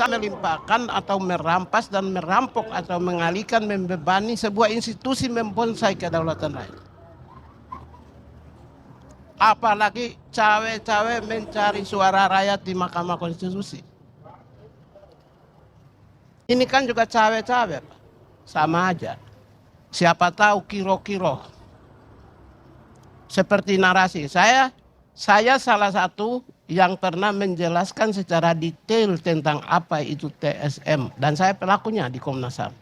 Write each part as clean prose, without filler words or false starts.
melimpahkan atau merampas dan merampok atau mengalihkan, membebani sebuah institusi, membonsai kedaulatan rakyat. Apalagi cawe-cawe mencari suara rakyat di Mahkamah Konstitusi. Ini kan juga cawe-cawe, Pak. Sama aja. Siapa tahu kiro-kiro. Seperti narasi. Saya salah satu yang pernah menjelaskan secara detail tentang apa itu TSM. Dan saya pelakunya di Komnas HAM.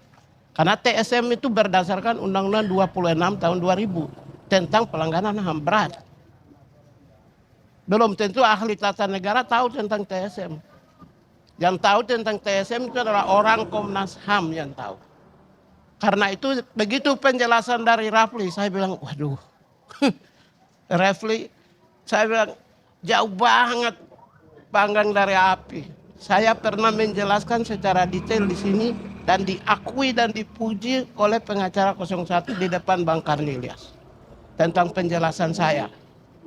Karena TSM itu berdasarkan Undang-Undang 26 tahun 2000 tentang pelanggaran HAM berat. Belum tentu ahli tata negara tahu tentang TSM. Yang tahu tentang TSM itu adalah orang Komnas HAM yang tahu. Karena itu begitu penjelasan dari Rafli, saya bilang, waduh, Rafli, saya bilang jauh banget panggang dari api. Saya pernah menjelaskan secara detail di sini dan diakui dan dipuji oleh pengacara 01 di depan Bang Karnilias tentang penjelasan saya.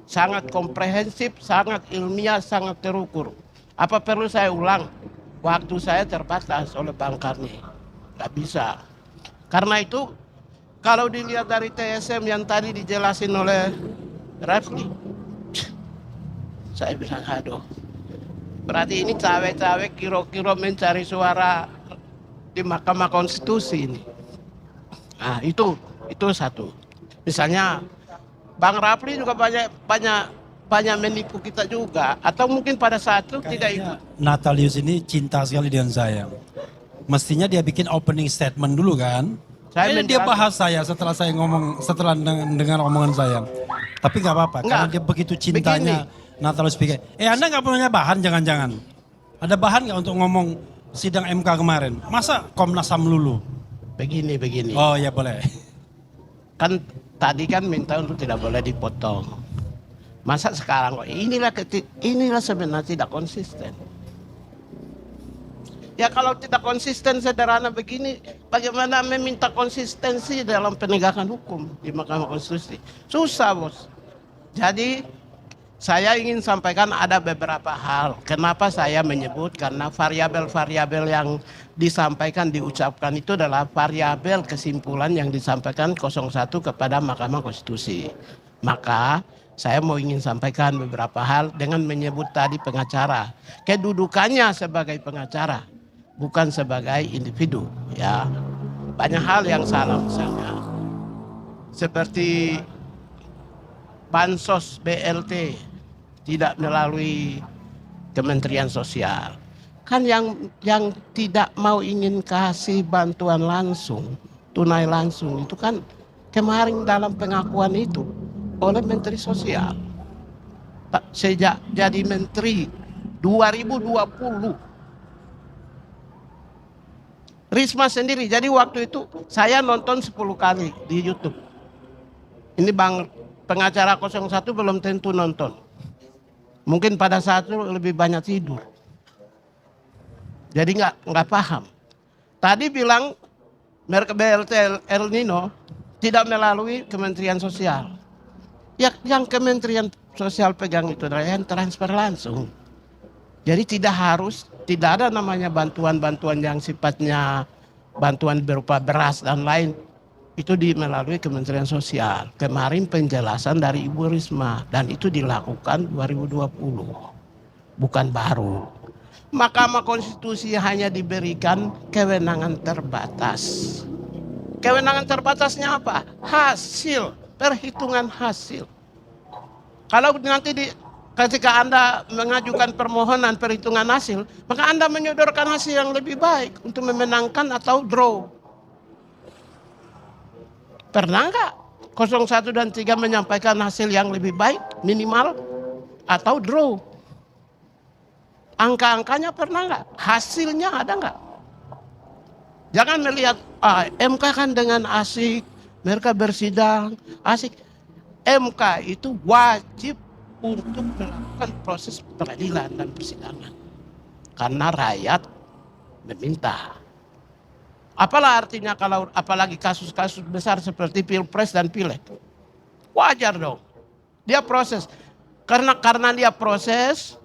Sangat komprehensif, sangat ilmiah, sangat terukur. Apa perlu saya ulang? Waktu saya terbatas oleh Bang Karni. Gak bisa. Karena itu, kalau dilihat dari TSM yang tadi dijelasin oleh Rafli, saya bilang, aduh. Berarti ini cawe-cawe kiro-kiro mencari suara di Mahkamah Konstitusi ini. Nah, itu satu. Misalnya, Bang Rafli juga banyak menipu kita juga, atau mungkin pada saat itu tidak ikut. Natalius ini cinta sekali dengan saya. Mestinya dia bikin opening statement dulu kan. Dia bahas saya setelah saya ngomong, setelah dengar omongan saya. Tapi nggak apa-apa, karena dia begitu cintanya. Natalius pikir, Anda nggak punya bahan jangan-jangan? Ada bahan nggak untuk ngomong sidang MK kemarin? Masa Komnas HAM lulu? Begini. Oh ya boleh. Kan tadi kan minta untuk tidak boleh dipotong. Masa sekarang kok inilah sebenarnya tidak konsisten. Ya kalau tidak konsisten sederhana begini, bagaimana meminta konsistensi dalam penegakan hukum di Mahkamah Konstitusi? Susah, Bos. Jadi saya ingin sampaikan ada beberapa hal. Kenapa saya menyebut? Karena variabel-variabel yang disampaikan, diucapkan itu adalah variabel kesimpulan yang disampaikan 01 kepada Mahkamah Konstitusi. Maka saya ingin sampaikan beberapa hal dengan menyebut tadi pengacara. Kedudukannya sebagai pengacara, bukan sebagai individu. Ya, banyak hal yang salah misalnya. Seperti bansos BLT tidak melalui Kementerian Sosial. Kan yang tidak mau ingin kasih bantuan langsung, tunai langsung itu kan kemarin dalam pengakuan itu oleh Menteri Sosial. Sejak jadi Menteri 2020. Risma sendiri, jadi waktu itu saya nonton 10 kali di YouTube. Ini Bang pengacara 01 belum tentu nonton. Mungkin pada saat itu lebih banyak tidur. Jadi nggak paham. Tadi bilang merek BLT El Nino tidak melalui Kementerian Sosial. Ya, yang Kementerian Sosial pegang itu adalah yang transfer langsung. Jadi tidak ada namanya bantuan-bantuan yang sifatnya bantuan berupa beras dan lain. Itu melalui Kementerian Sosial. Kemarin penjelasan dari Ibu Risma dan itu dilakukan 2020. Bukan baru. Mahkamah Konstitusi hanya diberikan kewenangan terbatas. Kewenangan terbatasnya apa? Hasil, perhitungan hasil. Kalau nanti ketika Anda mengajukan permohonan perhitungan hasil, maka Anda menyodorkan hasil yang lebih baik untuk memenangkan atau draw. Pernah nggak 01 dan 3 menyampaikan hasil yang lebih baik, minimal, atau draw? Angka-angkanya pernah nggak? Hasilnya ada nggak? Jangan melihat MK kan dengan asik, mereka bersidang, asik. MK itu wajib untuk melakukan proses peradilan dan persidangan. Karena rakyat meminta. Apalah artinya kalau apalagi kasus-kasus besar seperti Pilpres dan Pileg. Wajar dong. Dia proses. Karena dia proses,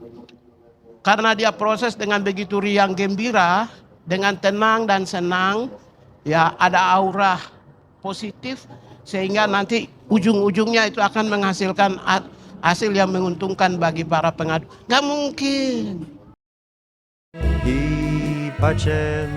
karena dia proses dengan begitu riang gembira, dengan tenang dan senang, ya ada aura positif, sehingga nanti ujung-ujungnya itu akan menghasilkan hasil yang menguntungkan bagi para pengadu. Nggak mungkin. Hi pace